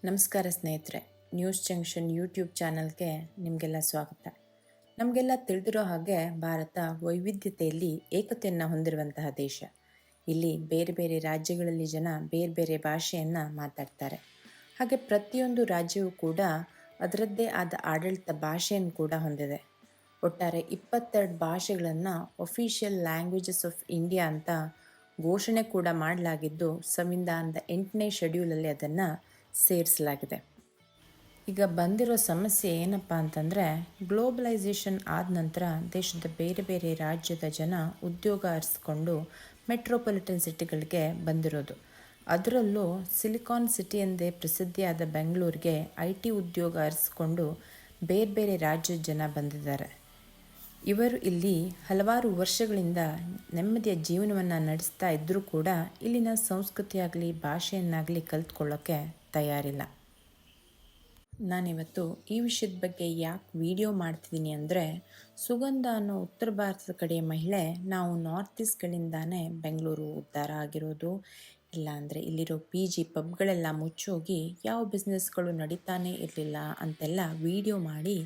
ನಮಸ್ಕಾರ ಸ್ನೇಹಿತರೆ, news junction YouTube ಚಾನಲ್ಗೆ ನಿಮಗೆಲ್ಲ ಸ್ವಾಗತ. ನಮಗೆಲ್ಲ ತಿಳಿದಿರೋ ಹಾಗೆ ಭಾರತ ವೈವಿಧ್ಯತೆಯಲ್ಲಿ ಏಕತೆಯನ್ನು ಹೊಂದಿರುವಂತಹ ದೇಶ. ಇಲ್ಲಿ ಬೇರೆ ಬೇರೆ ರಾಜ್ಯಗಳಲ್ಲಿ ಜನ ಬೇರೆ ಬೇರೆ ಭಾಷೆಯನ್ನು ಮಾತಾಡ್ತಾರೆ. ಹಾಗೆ ಪ್ರತಿಯೊಂದು ರಾಜ್ಯವು ಕೂಡ ಅದರದ್ದೇ ಆದ ಆಡಳಿತ ಭಾಷೆಯನ್ನು ಕೂಡ ಹೊಂದಿದೆ. ಒಟ್ಟಾರೆ 22 ಭಾಷೆಗಳನ್ನು ಒಫಿಷಿಯಲ್ ಲ್ಯಾಂಗ್ವೇಜಸ್ ಆಫ್ ಇಂಡಿಯಾ ಅಂತ ಘೋಷಣೆ ಕೂಡ ಮಾಡಲಾಗಿದ್ದು, ಸಂವಿಧಾನದ 8ನೇ ಶೆಡ್ಯೂಲಲ್ಲಿ ಅದನ್ನು ಸೇರಿಸಲಾಗಿದೆ. ಈಗ ಬಂದಿರೋ ಸಮಸ್ಯೆ ಏನಪ್ಪ ಅಂತಂದರೆ, ಗ್ಲೋಬಲೈಸೇಷನ್ ಆದ ನಂತರ ದೇಶದ ಬೇರೆ ಬೇರೆ ರಾಜ್ಯದ ಜನ ಉದ್ಯೋಗ ಅರಸ್ಕೊಂಡು ಮೆಟ್ರೋಪಾಲಿಟನ್ ಸಿಟಿಗಳಿಗೆ ಬಂದಿರೋದು. ಅದರಲ್ಲೂ ಸಿಲಿಕಾನ್ ಸಿಟಿ ಎಂದೇ ಪ್ರಸಿದ್ಧಿಯಾದ ಬೆಂಗಳೂರಿಗೆ IT ಉದ್ಯೋಗ ಅರಸ್ಕೊಂಡು ಬೇರೆ ಬೇರೆ ರಾಜ್ಯದ ಜನ ಬಂದಿದ್ದಾರೆ. ಇವರು ಇಲ್ಲಿ ಹಲವಾರು ವರ್ಷಗಳಿಂದ ನೆಮ್ಮದಿಯ ಜೀವನವನ್ನು ನಡೆಸ್ತಾ ಇದ್ದರೂ ಕೂಡ ಇಲ್ಲಿನ ಸಂಸ್ಕೃತಿಯಾಗಲಿ ಭಾಷೆಯನ್ನಾಗಲಿ ಕಲಿತ್ಕೊಳ್ಳೋಕ್ಕೆ ತಯಾರಿಲ್ಲ. ನಾನಿವತ್ತು ಈ ವಿಷಯದ ಬಗ್ಗೆ ಯಾಕೆ ವಿಡಿಯೋ ಮಾಡ್ತಿದ್ದೀನಿ ಅಂದರೆ, ಸುಗಂಧ ಅನ್ನೋ ಉತ್ತರ ಭಾರತದ ಕಡೆಯ ಮಹಿಳೆ ನಾವು ನಾರ್ತ್ ಈಸ್ಟ್ಗಳಿಂದಾನೇ ಬೆಂಗಳೂರು ಉದ್ಧಾರ ಆಗಿರೋದು, ಇಲ್ಲ ಅಂದರೆ ಇಲ್ಲಿರೋ PG ಪಬ್ಗಳೆಲ್ಲ ಮುಚ್ಚೋಗಿ ಯಾವ ಬಿಸ್ನೆಸ್ಗಳು ನಡೀತಾನೇ ಇರಲಿಲ್ಲ ಅಂತೆಲ್ಲ ವಿಡಿಯೋ ಮಾಡಿ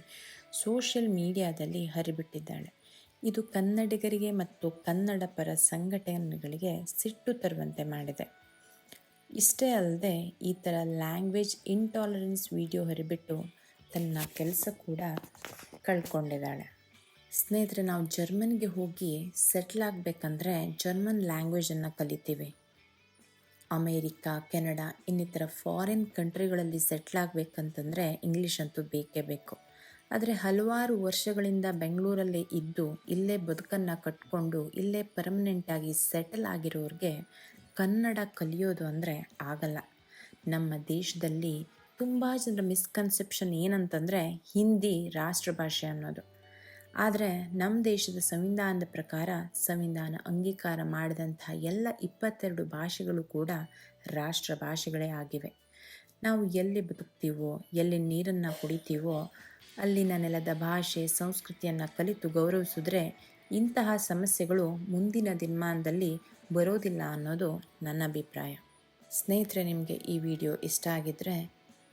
ಸೋಷಿಯಲ್ ಮೀಡಿಯಾದಲ್ಲಿ ಹರಿಬಿಟ್ಟಿದ್ದಾಳೆ. ಇದು ಕನ್ನಡಿಗರಿಗೆ ಮತ್ತು ಕನ್ನಡ ಪರ ಸಂಘಟನೆಗಳಿಗೆ ಸಿಟ್ಟು ತರುವಂತೆ ಮಾಡಿದೆ. ಇಷ್ಟೇ ಅಲ್ಲದೆ ಈ ಥರ ಲ್ಯಾಂಗ್ವೇಜ್ ಇಂಟಾಲರೆನ್ಸ್ ವಿಡಿಯೋ ಹರಿಬಿಟ್ಟು ತನ್ನ ಕೆಲಸ ಕೂಡ ಕಳ್ಕೊಂಡಿದ್ದಾಳೆ. ಸ್ನೇಹಿತರೆ, ನಾವು ಜರ್ಮನ್ಗೆ ಹೋಗಿ ಸೆಟ್ಲ್ ಆಗಬೇಕಂದ್ರೆ ಜರ್ಮನ್ ಲ್ಯಾಂಗ್ವೇಜನ್ನು ಕಲಿತೀವಿ. ಅಮೇರಿಕಾ, ಕೆನಡಾ ಇನ್ನಿತರ ಫಾರಿನ್ ಕಂಟ್ರಿಗಳಲ್ಲಿ ಸೆಟ್ಲ್ ಆಗಬೇಕಂತಂದರೆ ಇಂಗ್ಲೀಷ್ ಅಂತೂ ಬೇಕೇ ಬೇಕು. ಆದರೆ ಹಲವಾರು ವರ್ಷಗಳಿಂದ ಬೆಂಗಳೂರಲ್ಲೇ ಇದ್ದು ಇಲ್ಲೇ ಬದುಕನ್ನು ಕಟ್ಕೊಂಡು ಇಲ್ಲೇ ಪರ್ಮನೆಂಟಾಗಿ ಸೆಟಲ್ ಆಗಿರೋರಿಗೆ ಕನ್ನಡ ಕಲಿಯೋದು ಅಂದರೆ ಆಗಲ್ಲ. ನಮ್ಮ ದೇಶದಲ್ಲಿ ತುಂಬ ಜನರ ಮಿಸ್ಕನ್ಸೆಪ್ಷನ್ ಏನಂತಂದರೆ ಹಿಂದಿ ರಾಷ್ಟ್ರಭಾಷೆ ಅನ್ನೋದು. ಆದರೆ ನಮ್ಮ ದೇಶದ ಸಂವಿಧಾನದ ಪ್ರಕಾರ ಸಂವಿಧಾನ ಅಂಗೀಕಾರ ಮಾಡಿದಂತಹ ಎಲ್ಲ 22 ಭಾಷೆಗಳು ಕೂಡ ರಾಷ್ಟ್ರ ಭಾಷೆಗಳೇ ಆಗಿವೆ. ನಾವು ಎಲ್ಲಿ ಬದುಕ್ತೀವೋ, ಎಲ್ಲಿ ನೀರನ್ನು ಕುಡಿತೀವೋ ಅಲ್ಲಿನ ನೆಲದ ಭಾಷೆ ಸಂಸ್ಕೃತಿಯನ್ನು ಕಲಿತು ಗೌರವಿಸಿದ್ರೆ ಇಂತಹ ಸಮಸ್ಯೆಗಳು ಮುಂದಿನ ದಿನಮಾನದಲ್ಲಿ ಬರೋದಿಲ್ಲ ಅನ್ನೋದು ನನ್ನ ಅಭಿಪ್ರಾಯ. ಸ್ನೇಹಿತರೆ, ನಿಮಗೆ ಈ ವಿಡಿಯೋ ಇಷ್ಟ ಆಗಿದ್ದರೆ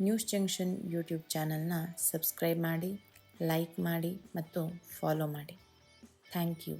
ನ್ಯೂಸ್ ಜಂಕ್ಷನ್ ಯೂಟ್ಯೂಬ್ ಚಾನಲ್ನ ಸಬ್ಸ್ಕ್ರೈಬ್ ಮಾಡಿ, ಲೈಕ್ ಮಾಡಿ ಮತ್ತು ಫಾಲೋ ಮಾಡಿ. Thank you.